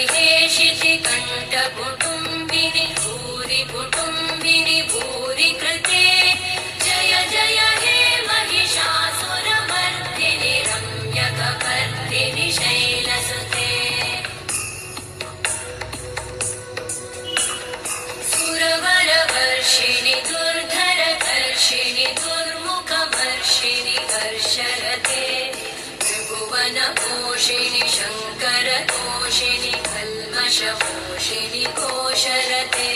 शितिकण्ठकुटुम्बिनि भूरि कुटुम्बिनि भूरि कृते जय जय हे महिषासुरमर्दिनि रम्यकपर्दिनि शैलसुते सुरवरवर्षिणि दुर्धरधर्षिणि दुर्मुखमर्षिणि हर्षरते त्रिभुवनपोषिणि शङ्करतोषिणि कल्मषपोषिणि घोषरते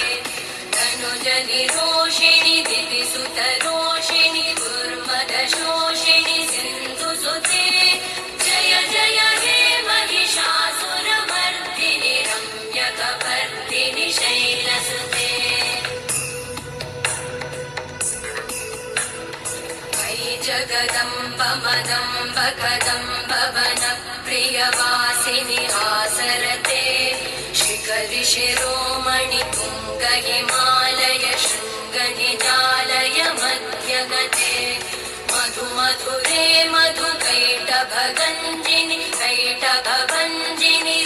तनुजनिरोषिणि दिविसुतरोषिणि दुर्मदशोषिणि सिन्धुसुते जय जय हे महिषासुरमर्दिनि रम्यकपर्दिनि शैलसुते जगदम्ब मदम्ब कदम्ब वनप्रियवासिनि आसरते शिखरि शिरोमणि तुङ्ग हिमालय शृङ्गनिजालय मध्यगते मधु मधुरे मधुकैटभगञ्जिनि कैटभभञ्जिनि